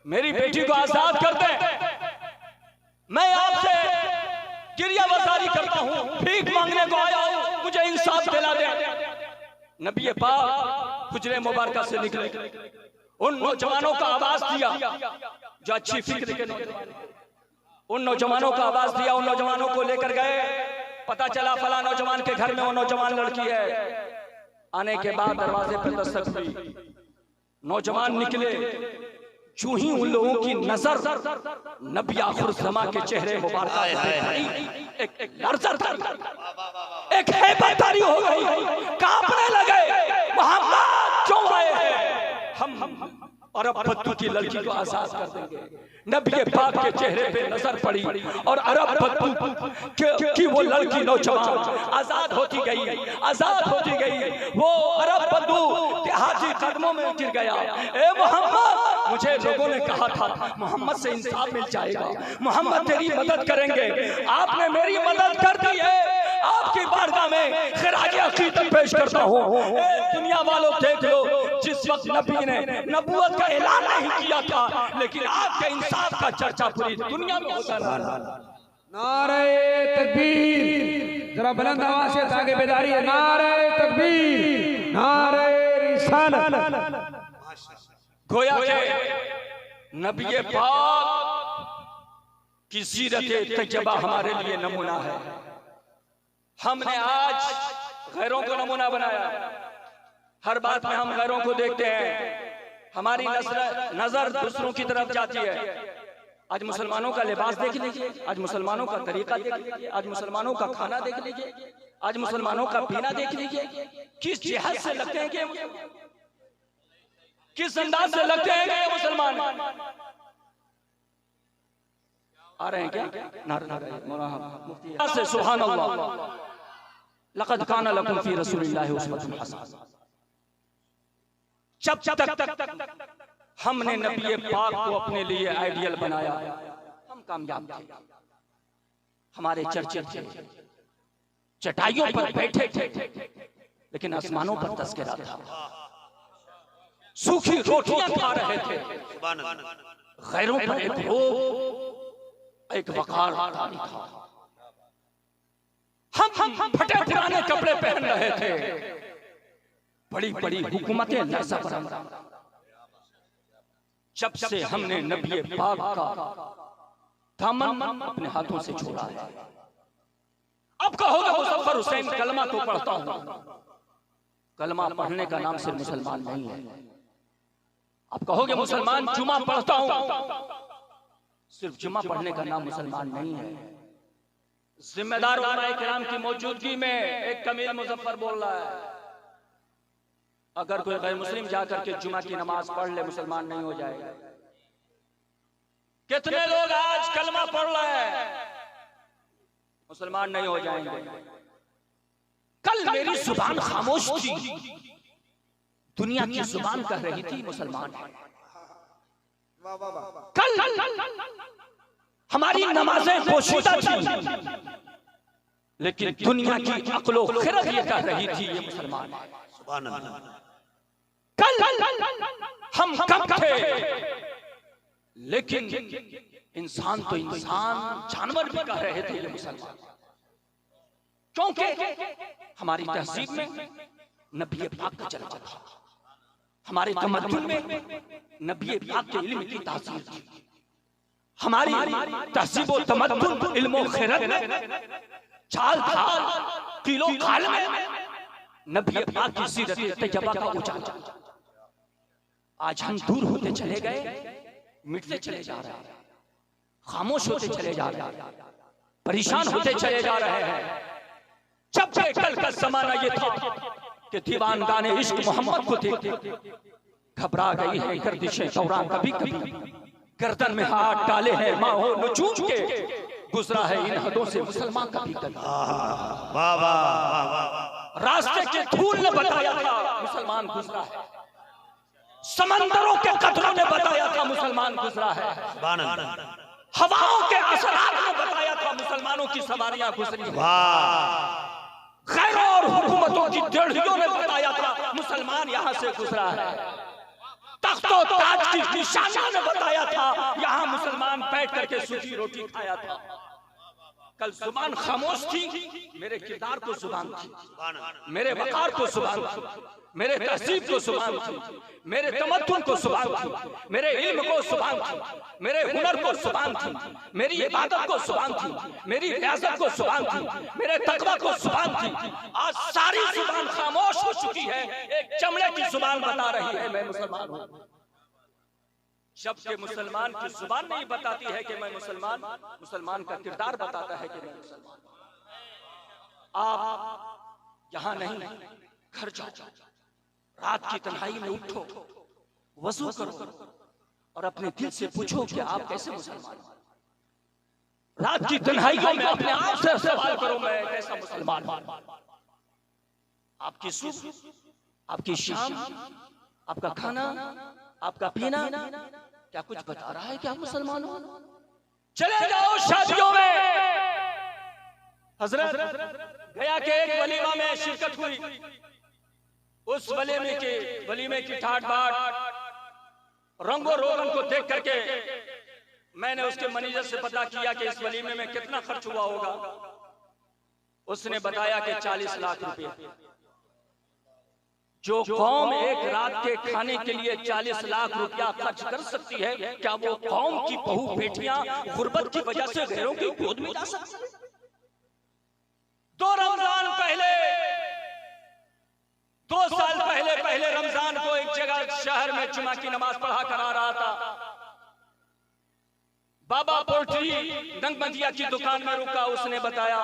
मेरी बेटी को आजाद कर दें। मैं आपसे गिरिया वसारी करता हूँ, भीख मांगने को आया हूँ, मुझे इंसाफ दिला दें। नबी पाक हुजरे मुबारका से निकले, उन नौजवानों का आवाज दिया जो अच्छी फिक्र के नौजवान, उन नौजवानों का आवाज दिया, उन नौजवानों को लेकर गए। पता चला फला नौजवान के घर में वो नौजवान लड़की है। आने के बाद दरवाजे पर दस्तक हुई, नौजवान निकले। चूं ही उन लोगों की नजर नबी आखिर ज़मा के चेहरे मुबारक पे पड़ी, एक लर्ज़त था, एक हैबतदारी हो गई, कांपने लगे। मोहम्मद क्यों आए हैं? हम अरब बद्दू की लड़की को आजाद कर देंगे। नबी पाक के चेहरे पे नजर पड़ी और अरब बद्दू की वो लड़की नौजवान आजाद होती गई, आजाद होती गई। वो अरब बद्दू देहाती कदमों में गिर गया। ए मोहम्मद, मुझे लोगों ने कहा था मोहम्मद से इंसाफ मिल जाएगा, मोहम्मद तेरी मदद करेंगे, आपने मेरी मदद कर दी है। आपकी बारगाह में खिराज अकीदत पेश करता हूँ। दुनिया वालों देख लो, जिस वक्त नबी ने नबूवत का ऐलान नहीं किया था, लेकिन आपके इंसाफ का चर्चा पूरी दुनिया में होता रहा। नारे तकबीर, जरा बुलंद आवाज से आगे बेदारी है। नारे तकबीर, नारे रिसालत। गोया के नबी पाक की सीरत तजबा हमारे लिए नमूना है। हमने आज गैरों को नमूना बनाया, हर बात में हम गैरों को देखते हैं, हमारी नजर दूसरों की तरफ जाती है। आज मुसलमानों का लिबास देख लीजिए, आज मुसलमानों का तरीका देख लीजिए, आज मुसलमानों का खाना देख लीजिए, आज मुसलमानों का पीना देख लीजिए। किस जिहाद से लगते हैं कि, किस अंदाज से लगते हैं कि मुसलमान आ रहे हैं क्या? से सुभान अल्लाह, लक़द काना लकुम फी रसूलिल्लाहि उस्वतुन हसना। जब तक हमने नबी पाक को अपने लिए आइडियल बनाया, हम कामयाब थे। हमारे चर्चे थे, चटाइयों पर बैठे थे, लेकिन आसमानों पर तस्करा था। सूखी रोटियां खा रहे थे, गैरों पर एक रोब, एक वकार था। हम फटे पुराने कपड़े पहन रहे थे, बड़ी बड़ी हुकूमतें लर्ज़ा बरंग। जब से हमने नबी पाक का दामन अपने हाथों से छोड़ा है। अब कहोगे मुज़फ़्फ़र हुसैन कलमा तो पढ़ता हूं, कलमा पढ़ने का नाम सिर्फ मुसलमान नहीं है। अब कहोगे मुसलमान जुमा पढ़ता हूं, सिर्फ जुमा पढ़ने का नाम मुसलमान नहीं है। जिम्मेदार उलमाए किराम की मौजूदगी में एक कमील मुज़फ़्फ़र बोल रहा है, अगर कोई गैर मुस्लिम जाकर के जुमा की नमाज पढ़ ले मुसलमान नहीं हो जाएगा। कितने लोग आज कलमा पढ़ रहे हैं, मुसलमान नहीं हो जाएंगे। कल मेरी जुबान खामोश थी, दुनिया की जुबान कह रही थी मुसलमान है। कल हमारी नमाजें पोशीदा थी, लेकिन दुनिया की अक्लो खिरत ये कह रही थी ये मुसलमान है। कल हम कम थे, लेकिन इंसान तो इंसान, जानवर भी कह रहे थे ये मुसलमान, क्योंकि हमारी तहजीब में नबी पाक का चर्चा था, हमारे तमद्दुन में नबी पाक के इल्म की तासीर थी, हमारी तहजीब और तमद्दुन इल्म और खैरत में, चाल ढाल किलो खाल में नबी पाक की सीरत तैयबा का उजाला। आज हम दूर होते चले गए, मिटते चले जा रहे हैं, खामोश होते चले जा रहे हैं, परेशान होते चले जा रहे हैं। जब से कल का जमाना ये था कि दीवान गाने इश्क मोहम्मद को देख घबरा गई है गर्दिशें दौरान, कभी कभी गर्दन में हाथ डाले हैं माहो नजूम के, गुजरा है इन हदों से मुसलमान कभी कभी। रास्ते के धूल ने बताया था मुसलमान गुजरा है, समंदरों के कतरों ने बताया था मुसलमान गुजरा है, हवाओं के असरात ने बताया था मुसलमानों की सवारियां गुजरी है, खैरों और हुकूमतों की डेढ़ियों ने बताया था मुसलमान यहाँ से गुजरा है, तख्तो ताज की निशानियों ने बताया था यहाँ मुसलमान बैठ करके सूखी रोटी खाया था। कल जुबान खामोश थी, मेरे किरदार को जुबान थी, मेरे वकार को जुबान थी, मेरे तहजीब को जुबान थी, मेरे तमद्दुन को जुबान थी, मेरे इल्म को जुबान थी, मेरे हुनर को जुबान थी, मेरी इबादत को जुबान थी, मेरी रियासत को जुबान थी, मेरे तकवा को जुबान थी। आज सारी जुबान खामोश हो चुकी है, एक चमड़े की जुबान बता रही है मैं मुसलमान हूँ, जबकि मुसलमान की जुबान नहीं बताती है कि मैं मुसलमान, मुसलमान का किरदार बताता है कि मैं मुसलमान। आप यहाँ नहीं, घर जाओ, रात की तन्हाई में उठो, वजू करो और अपने दिल से पूछो कि आप कैसे मुसलमान। रात की तन्हाइयों में अपने आप से सवाल करो, मैं कैसा मुसलमान। आपकी सुबह, आपकी शाम, आपका खाना, आपका पीना क्या कुछ बता रहा है कि आप मुसलमान हो? चले जाओ शादियों में। हजरत गया के एक वलीमा में शिरकत हुई, उस वलीमे की ठाट बाट, रंगो रोगन को देख करके मैंने उसके मैनेजर से पता किया कि इस वलीमे में कितना खर्च हुआ होगा। उसने बताया कि 40 लाख रुपए। जो कौम एक रात के खाने के लिए 40 लाख रुपया खर्च कर सकती है, क्या वो कौम की बहू बेटियां गुर्बत की वजह से घरों की गोद में जा सकती है? 2 रमजान पहले, 2 साल पहले रमजान को एक जगह शहर में जुमा की नमाज पढ़ा कर आ रहा था। बाबा पोल्ट्री नंगमंजिया की दुकान में रुका। उसने बताया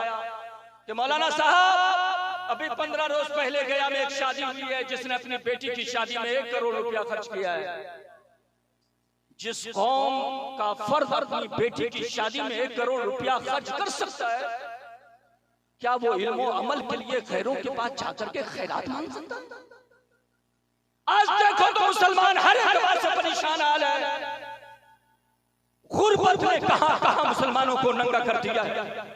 कि मौलाना साहब, अभी 15 रोज पहले गया में एक शादी हुई है जिसने अपनी बेटी की शादी में 1 करोड़ रुपया खर्च किया है। जिस कौम का फर्द अपनी बेटी की शादी में 1 करोड़ रुपया खर्च कर सकता है, क्या वो इल्म और अमल के लिए खैरों के पास जाकर के खैरात मांग सकता है? आज देखो तो मुसलमान हर एतबार से परेशान हाल है। गुर्बत ने कहां मुसलमानों को नंगा कर दिया है।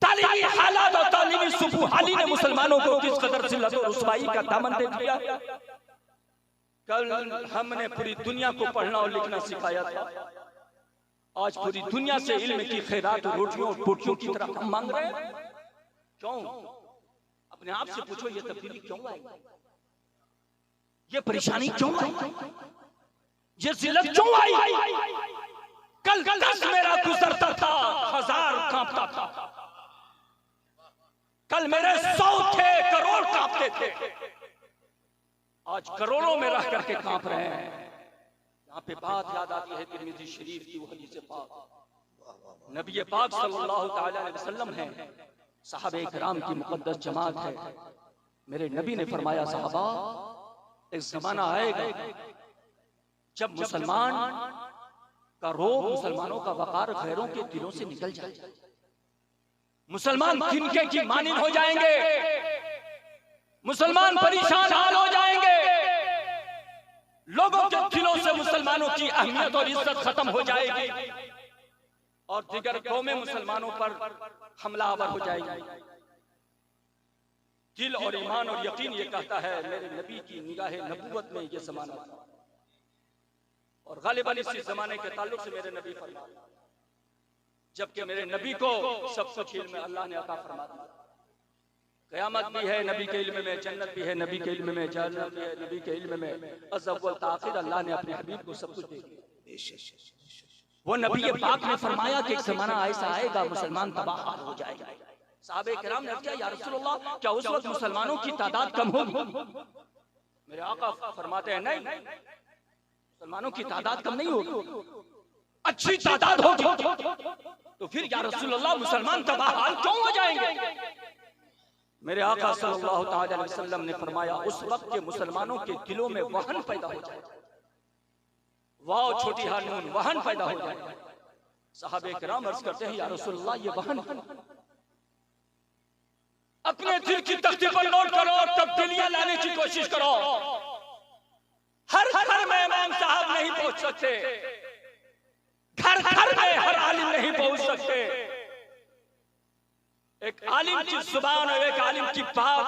तालीमी हालात और तालीमी सुफुहाली ने मुसलमानों को किस कदर जिल्लत और रुसवाई का दामन दे दिया। कल हमने पूरी दुनिया को पढ़ना और लिखना सिखाया था, आज पूरी दुनिया से इल्म की खैरात और रोटियों और पोटियों की तरफ हम मांग रहे हैं। क्यों? अपने आप से पूछो, ये तब्दीली क्यों आई? ये परेशानी क्यों आई? ये जिल्लत क्यों आई? कल दस मेरा गुजरता था, 1000 कांपता था। कल मेरे 100 थे, करोड़ कांपते थे। आज करोड़ों में रह करके कांप रहे हैं। यहाँ पे बात याद आती है तिरमिज़ी शरीफ की, वो हदीस पाक। नबी पाक सल्लल्लाहु तआला अलैहि वसल्लम है, सहाबे किराम की मुक़द्दस जमात है। मेरे नबी ने फरमाया, साहबा, एक जमाना आएगा जब मुसलमान का रोब, मुसलमानों का वकार गैरों के दिलों से निकल जाए। मुसलमान तिनके की मानिंद हो जाएंगे, मुसलमान परेशान हाल हो जाएंगे, लोगों के दिलों से मुसलमानों की अहमियत और इज्जत खत्म हो जाएगी और दिगर कौमें मुसलमानों पर हमलावर हो जाएगी। दिल और ईमान और यकीन ये कहता है मेरे नबी की निगाहे नबूवत में ये ज़माना था और गालिबन इसी जमाने के ताल्लुक से मेरे नबी फरमाते, जबकि मेरे नबी को सब कुछ इल्म अल्लाह ने अता फरमा दिया। क़यामत भी है नबी के इल्म में, जन्नत भी है नबी के इल्म में, जहन्नम भी है नबी के इल्म में, अज़्ज़ल ताख़िर अल्लाह ने अपने हबीब को सब कुछ दे दिया। वो नबी पाक ने फरमाया कि एक ज़माना ऐसा आएगा मुसलमान तबाह हाल हो जाएगा। साहबे किराम ने कहा या रसूलल्लाह क्या उस वक्त मुसलमानों की तादाद कम होगी? मेरे आका फरमाते हैं नहीं, मुसलमानों की तादाद कम नहीं होगी, अच्छी तादाद होगी। तो फिर या रसूलल्लाह मुसलमान तबाह हाल क्यों हो जाएंगे? मेरे आका सल्लल्लाहु अलैहि वसल्लम ने फरमाया उस वक्त के मुसलमानों के दिलों में वहन पैदा हो जाएगा। वाह छोटी हा नून, वहन पैदा हो जाएगा। साहबे किराम अर्ज करते हैं या रसूलल्लाह ये वहन, अपने दिल की तख्ती पर नोट करो और तब्दीलियां लाने की कोशिश करो। हर घर में इमाम साहब नहीं पहुंच सकते, घर घर में हर आलिम नहीं पहुंच सकते। एक आलिम की जुबान और एक आलिम की बात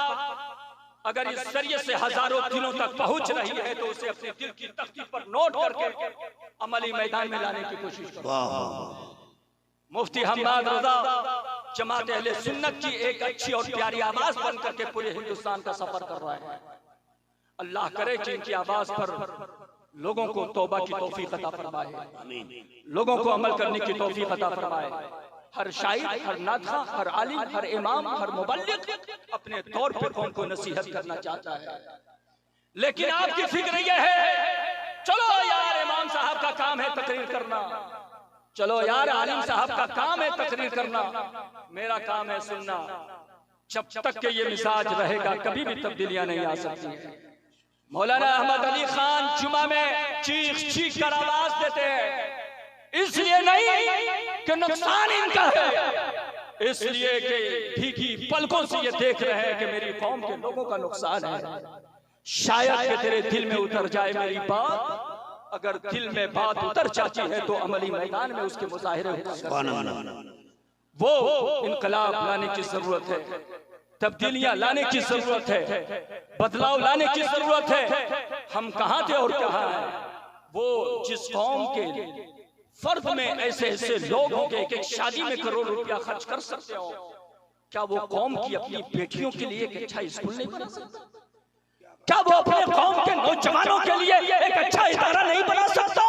अगर इस जरिए से हजारों दिलों तक पहुंच रही है तो उसे अपने दिल की तख्ती पर नोट करके अमली मैदान में लाने की कोशिश करो। मुफ्ती हम्माद रजा जमात अहले सुन्नत की एक अच्छी और प्यारी आवाज बन करके पूरे हिंदुस्तान का सफर कर रहा है। अल्लाह करे कि इनकी आवाज पर लोगों को तौबा की तौफीक अता फरमाए, लोगों को अमल करने की तौफीक अता फरमाए। हर शायर, हर नादखा, हर आलिम, हर इमाम, हर मुबल्लिग अपने तौर पर कौम को नसीहत करना चाहता है, लेकिन आपकी फिक्र ये है चलो यार इमाम साहब का काम है तकरीर करना, चलो यार आलिम साहब का काम है तकरीर करना, मेरा काम है सुनना। जब तक के ये मिजाज रहेगा कभी भी तब्दीलियां नहीं आ सकती। मौलाना अहमद अली खान जुमा में चीख चीख कर आवाज देते हैं, इसलिए नहीं कि नुकसान इनका है, इसलिए कि भीगी पलकों से ये देख रहे हैं कि मेरी कौम के लोगों का नुकसान है। शायद कि तेरे दिल में उतर जाए मेरी बात, अगर दिल में बात उतर जाती है तो अमली मैदान में उसके मुजाहिरे वो इनकलाब लाने की जरूरत है, तब्दीलियां लाने की जरूरत है, बदलाव लाने की जरूरत है। हम कहां थे और कहां हैं? वो जिस कौम के फर्द में ऐसे ऐसे लोग होंगे कि शादी में करोड़ रुपया खर्च कर सकते हो, क्या वो कौम की अपनी बेटियों के लिए एक अच्छा स्कूल नहीं बना सकता? क्या वो अपने कौम के नौजवानों के लिए एक अच्छा इदारा नहीं बना सकता?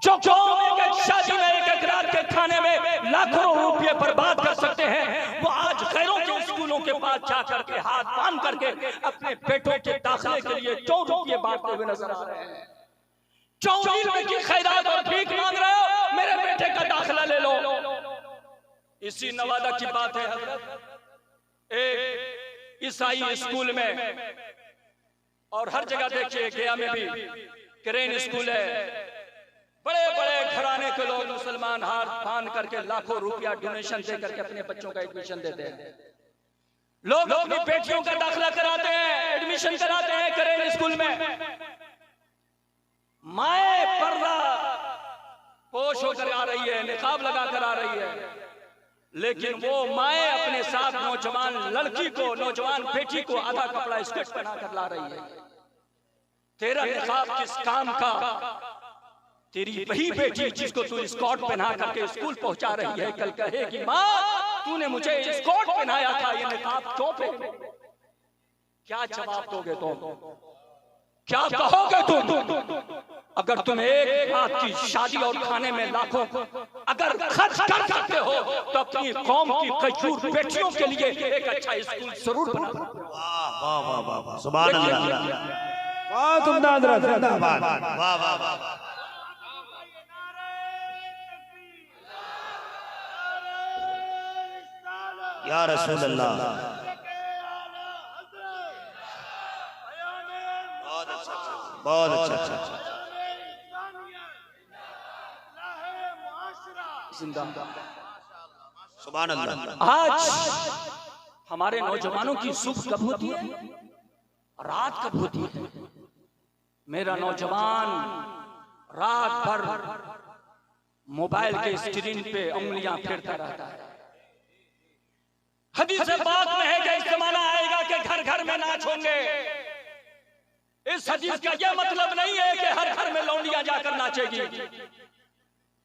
जो कौम एक शादी में एक रात के खाने में लाखों रुपये बर्बाद कर सकते हैं, वो आज गैरों के स्कूलों के पास जा करके हाथ बांध करके अपने बेटों के दाखिले के लिए 4 रुपये बांटते हुए नजर आ रहे हैं। 4 रुपए की खैरात और भीख मांग रहे हो, मेरे बेटे का दाखिला ले लो। इसी नवादा की बात है, एक ईसाई स्कूल में और हर जगह देखिए, गया में भी क्रेन स्कूल है, बड़े बड़े घराने के लोग मुसलमान हाथ बांध करके लाखों रुपया डोनेशन दे करके अपने बच्चों का एडमिशन देते हैं। लोग अपनी बेटियों का दाखिला कराते हैं, एडमिशन कराते हैं क्रेन स्कूल में। माए पर्दा पोश होकर आ रही है, निकाब लगा कर आ रही है, लेकिन वो माए अपने साथ नौजवान लड़की को, नौजवान बेटी को आधा कपड़ा स्कर्ट पहना कर ला रही है। तेरा निकाब किस काम का? तेरी वही बेटी जिसको तू स्कर्ट पहना करके स्कूल पहुंचा रही है, कल कहेगी माँ तूने मुझे स्कर्ट पहनाया था, ये निकाब क्यों पहने? क्या जवाब दोगे तुम? क्या कहोगे तुम? अगर तुम एक रात की शादी और खाने में लाखों अगर खर्च कर सकते हो तो अपनी कौम की कचूर बेटियों के लिए एक अच्छा स्कूल जरूर बना। वाह वाह वाह वाह, सुभान अल्लाह, वाह तुम जिंदाबाद, वाह वाह वाह, या रसूल अल्लाह। बहुत अच्छा, बहुत अच्छा, अच्छा। जिंदाबाद। सुभान अल्लाह। आज हमारे नौजवानों की सुबह कब होती है, रात कब होती है? मेरा नौजवान रात भर मोबाइल के स्क्रीन पे उंगलियां फेरता रहता है। हदीस पाक में है कि इस जमाना आएगा कि घर घर में नाच होंगे। इस हदीस का यह मतलब नहीं है कि हर घर में लौंडियां जाकर नाचेगी।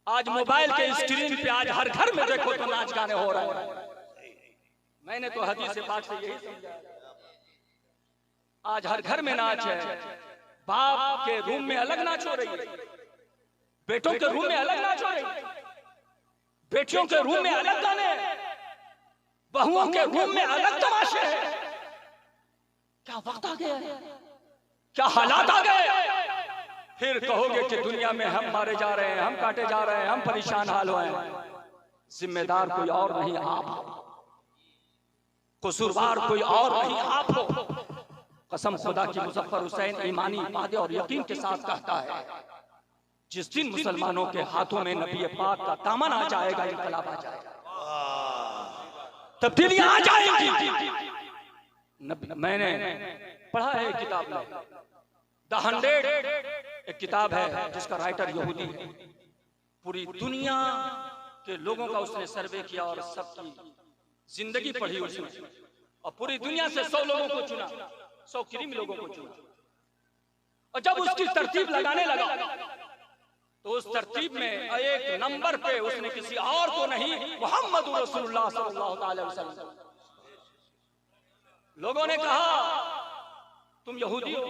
आज मोबाइल के स्क्रीन पे आज हर घर में देखो तो नाच गाने हो रहे हैं। मैंने तो हदीस पाक से यही समझा, आज हर घर में नाच है। बाप के रूम में अलग नाच हो रही है, बेटों के रूम में अलग नाच हो रही है, बेटियों के रूम में अलग गाने, बहुओं के रूम में अलग तमाशे हैं। क्या वक्त आ गया है, क्या हालात आ गए। फिर कहोगे कि दुनिया में हम मारे जा रहे हैं, हम काटे जा रहे हैं, हम परेशान हाल हुए हैं। जिम्मेदार कोई और नहीं, आप हो। कसूरवार कोई और नहीं, आप हो। कसम खुदा की मुजफ्फर हुसैन ईमानी वादे और यकीन के साथ कहता है, जिस दिन मुसलमानों के हाथों में नबी पाक का दामन आ जाएगा, इनकलाब आ जाएगा, तब्दीलियां आ जाएंगी। मैंने पढ़ा है किताब में, द 100 एक किताब है जिसका राइटर यहूदी है। पूरी दुनिया के लोगों का उसने सर्वे किया और सबकी जिंदगी पढ़ी उसने, और पूरी दुनिया से 100 लोगों को चुना, 100 क्रीम लोगों को चुना। और जब उसकी तरतीब लगाने लगा तो उस तरतीब में एक नंबर पे उसने किसी और को नहीं, मोहम्मद रसूलुल्लाह सल्लल्लाहु अलैहि वसल्लम। लोगों ने कहा तुम यहूदी हो,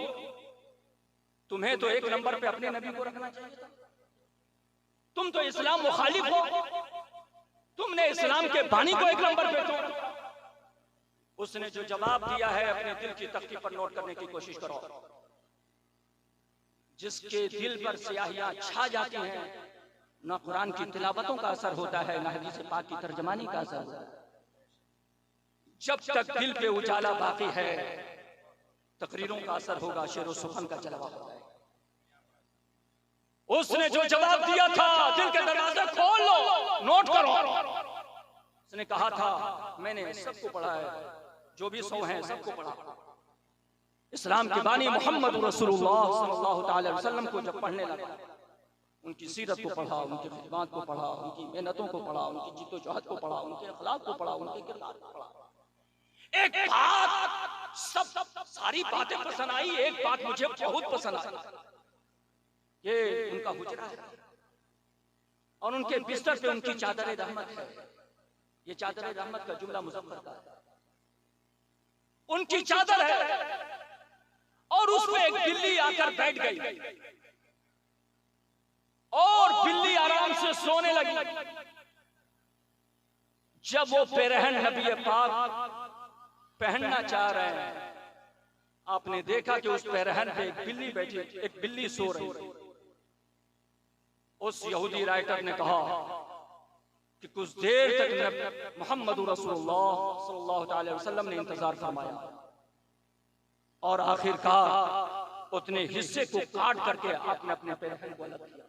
तुम्हें तो एक नंबर पे अपने नबी को रखना चाहिए, तुम तो इस्लाम मुखालिफ हो, तुमने इस्लाम के बानी को एक नंबर पे तोड़ा। उसने जो जवाब दिया है अपने दिल की तख्ती पर नोट करने की कोशिश करो। जिसके दिल पर स्याहियां छा जाती हैं, न कुरान की तिलावतों का असर होता है, न हदीस पाक की तर्जमानी का असर होता है। जब तक दिल पे उजाला बाकी है, तकरीरों का असर होगा, शेरो सुखन का जलवा होगा। उसने जो जवाब दिया था, दिल के दरवाजे खोल लो, नोट करो। उसने कहा था मैंने सबको पढ़ा है, जो भी 100 हैं सबको पढ़ा। इस्लाम के बानी मोहम्मद रसूलुल्लाह सल्लल्लाहु अलैहि वसल्लम को जब पढ़ने लगा, उनकी सीरत को पढ़ा, उनकी खिदमत को पढ़ा, उनकी मेहनतों को पढ़ा, उनकी जिद्दोजहद को पढ़ा, उनके अखलाक को पढ़ा, उनके किरदार को पढ़ा। एक बात, सब सारी बातें पसंद आई, एक बात मुझे बहुत पसंद आई। ये उनका हुजरा है और उनके बिस्तर पे उनकी चादर रहमत है। ये चादर रहमत का जुमला मुजफ्फर का है। उनकी चादर है और उसमें एक बिल्ली आकर बैठ गई और बिल्ली आराम से सोने लगी। जब वो पेरहन नबी पाक पहनना चाह रहे हैं, आपने देखा कि उस पेरहन पे एक बिल्ली बैठी, एक बिल्ली सो रही। उस यहूदी राइटर ने कहा कि कुछ देर तक मोहम्मद रसूलुल्लाह सल्लल्लाहु अलैहि वसल्लम ने इंतजार फरमाया और आखिरकार उतने हिस्से को काट करके आपने अपने पेरहन को अलग किया।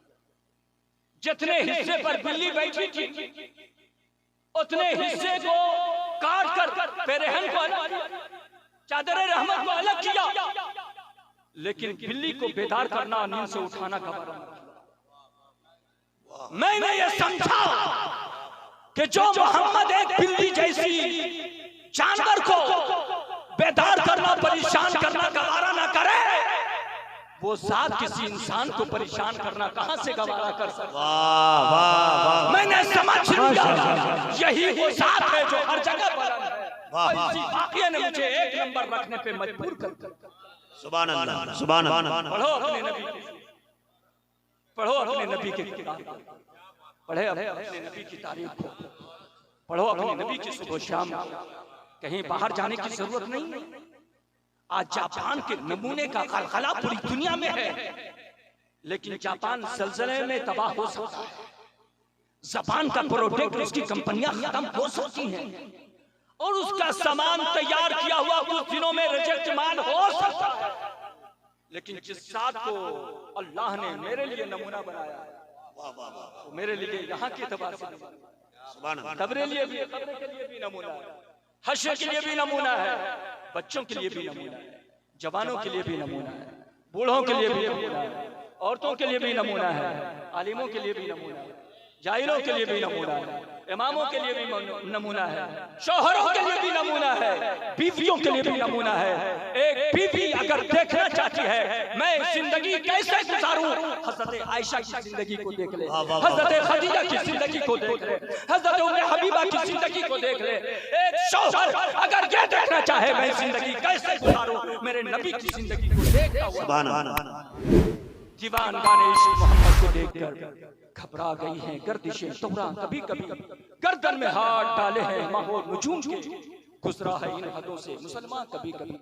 जितने हिस्से पर बिल्ली बैठी थी, उतने हिस्से को काट कर पेरहन को अलग किया, चादर रहमत को अलग किया। लेकिन बिल्ली को बेदार करना, नींद से उठाना गवारा न किया। मैंने ये समझा कि जो मोहम्मद एक बिल्ली जैसी जानवर को बेदार करना, परेशान करना गवारा ना करे, वो जात किसी इंसान को परेशान करना कहां से गवारा कर सकता। वाह वाह वाह, मैंने समझ लिया यही वो जात है जो हर जगह बुलंद है। इसी वाक़या ने मुझे एक नंबर रखने पे मजबूर कर दिया। सुभान अल्लाह, सुभान अल्लाह। पढ़ो अपने नबी, पढ़ो अपने नबी की किताब, पढ़े अपने नबी की तारीफ को, पढ़ो अपने नबी की सुबह शाम। कहीं बाहर जाने की जरूरत नहीं। आज जापान के नमूने का खलखला पूरी दुनिया में है, लेकिन जापान ज़लज़ले में तबाह हो सकता है। जापान का प्रोडक्ट, उसकी कंपनियां खत्म हो सकती हैं और उसका सामान तैयार किया हुआ कुछ दिनों में रिजेक्ट माल हो सकता है। लेकिन जिस साथ को अल्लाह ने मेरे लिए नमूना बनाया, तो मेरे लिए यहाँ के एतबार से सुभान अल्लाह कब्र लिए भी, कब्र के लिए भी नमूना है, हश्र के लिए भी नमूना है, बच्चों के लिए भी नमूना है, जवानों के लिए भी नमूना है, बूढ़ों के लिए भी नमूना है, औरतों के लिए भी नमूना है, आलिमों के लिए भी नमूना है, जाहिलों के लिए भी नमूना है, इमामों के लिए भी नमूना है, शौहरों के लिए भी नमूना है, बीवियों के लिए भी नमूना है। एक बीवी अगर देखना चाहती है मैं जिंदगी कैसे गुजारूं, हजरत आयशा की जिंदगी को देख ले, हजरत खदीजा की जिंदगी को देख ले, हजरत उम्मे हबीबा की जिंदगी को देख ले। एक शौहर अगर ये देखना चाहे मैं जिंदगी कैसे गुजारूं, मेरे नबी की जिंदगी को देखता हुआ सुभान अल्लाह दीवान गाने इश्क मोहम्मद को देखकर घबरा गई हैं गर्दिशें तोरा, कभी कभी गर्दन में हाथ डाले हैं माहौल नजूम के, गुजरा है इन हदों से मुसलमान कभी कभी।